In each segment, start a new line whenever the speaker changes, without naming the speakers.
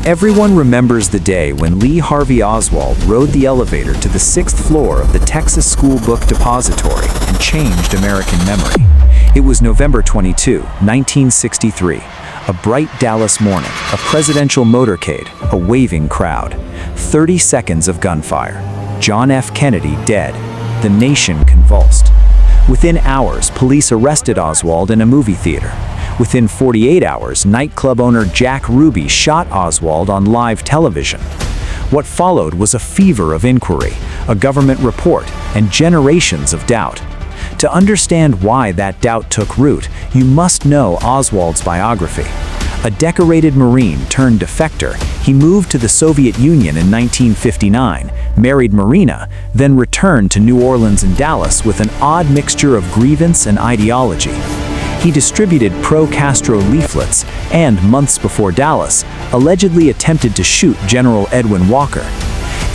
Everyone remembers the day when Lee Harvey Oswald rode the elevator to the 6th floor of the Texas School Book Depository and changed American memory. It was November 22, 1963. A bright Dallas morning, a presidential motorcade, a waving crowd. 30 seconds of gunfire. John F. Kennedy dead. The nation convulsed. Within hours, police arrested Oswald in a movie theater. Within 48 hours, nightclub owner Jack Ruby shot Oswald on live television. What followed was a fever of inquiry, a government report, and generations of doubt. To understand why that doubt took root, you must know Oswald's biography. A decorated Marine turned defector, he moved to the Soviet Union in 1959, married Marina, then returned to New Orleans and Dallas with an odd mixture of grievance and ideology. He distributed pro-Castro leaflets and, months before Dallas, allegedly attempted to shoot General Edwin Walker.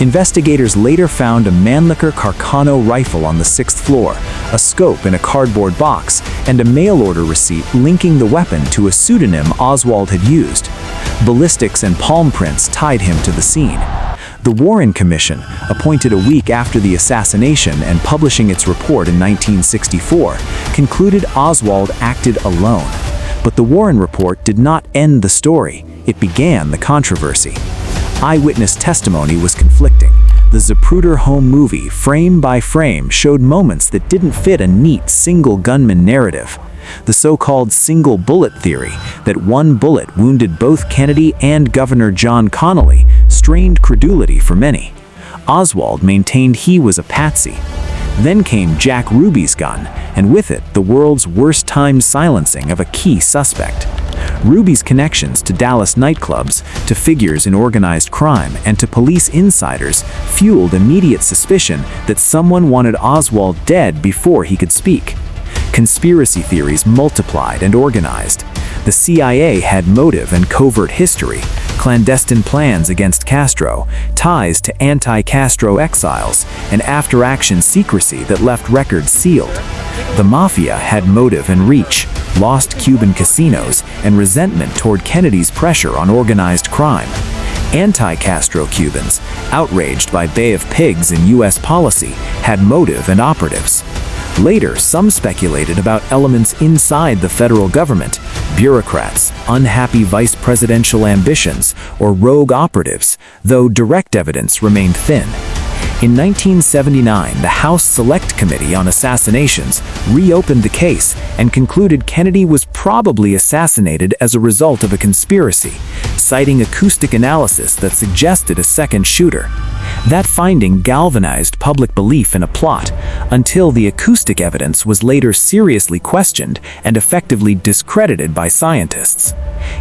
Investigators later found a Mannlicher Carcano rifle on the 6th floor, a scope in a cardboard box, and a mail-order receipt linking the weapon to a pseudonym Oswald had used. Ballistics and palm prints tied him to the scene. The Warren Commission, appointed a week after the assassination and publishing its report in 1964, concluded Oswald acted alone. But the Warren report did not end the story, it began the controversy. Eyewitness testimony was conflicting. The Zapruder home movie, frame by frame, showed moments that didn't fit a neat single gunman narrative. The so-called single bullet theory, that one bullet wounded both Kennedy and Governor John Connally, strained credulity for many. Oswald maintained he was a patsy. Then came Jack Ruby's gun, and with it, the world's worst-timed silencing of a key suspect. Ruby's connections to Dallas nightclubs, to figures in organized crime, and to police insiders fueled immediate suspicion that someone wanted Oswald dead before he could speak. Conspiracy theories multiplied and organized. The CIA had motive and covert history, clandestine plans against Castro, ties to anti-Castro exiles, and after-action secrecy that left records sealed. The Mafia had motive and reach, lost Cuban casinos, and resentment toward Kennedy's pressure on organized crime. Anti-Castro Cubans, outraged by Bay of Pigs and U.S. policy, had motive and operatives. Later, some speculated about elements inside the federal government, bureaucrats, unhappy vice presidential ambitions, or rogue operatives, though direct evidence remained thin. In 1979, the House Select Committee on Assassinations reopened the case and concluded Kennedy was probably assassinated as a result of a conspiracy, citing acoustic analysis that suggested a second shooter. That finding galvanized public belief in a plot, until the acoustic evidence was later seriously questioned and effectively discredited by scientists.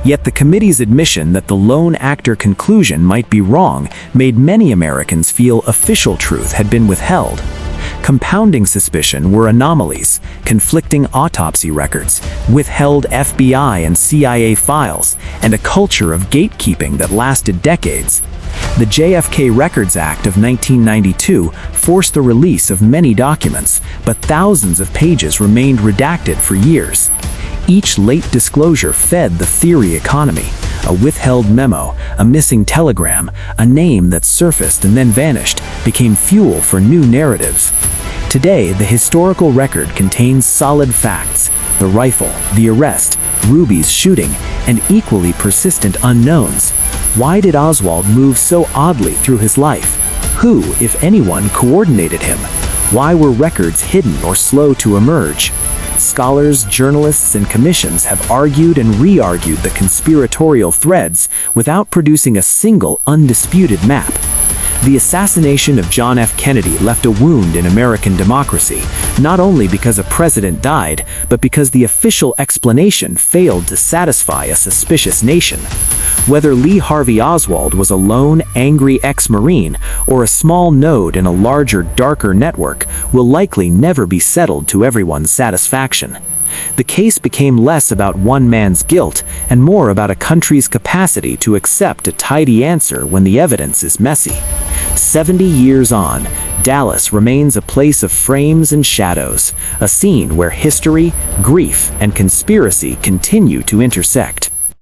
Yet the committee's admission that the lone actor conclusion might be wrong made many Americans feel official truth had been withheld. Compounding suspicion were anomalies, conflicting autopsy records, withheld FBI and CIA files, and a culture of gatekeeping that lasted decades. The JFK Records Act of 1992 forced the release of many documents, but thousands of pages remained redacted for years. Each late disclosure fed the theory economy. A withheld memo, a missing telegram, a name that surfaced and then vanished, became fuel for new narratives. Today, the historical record contains solid facts: the rifle, the arrest, Ruby's shooting, and equally persistent unknowns. Why did Oswald move so oddly through his life? Who, if anyone, coordinated him? Why were records hidden or slow to emerge? Scholars, journalists, and commissions have argued and re-argued the conspiratorial threads without producing a single undisputed map. The assassination of John F. Kennedy left a wound in American democracy, not only because a president died, but because the official explanation failed to satisfy a suspicious nation. Whether Lee Harvey Oswald was a lone, angry ex-Marine or a small node in a larger, darker network will likely never be settled to everyone's satisfaction. The case became less about one man's guilt and more about a country's capacity to accept a tidy answer when the evidence is messy. 70 years on, Dallas remains a place of frames and shadows, a scene where history, grief, and conspiracy continue to intersect.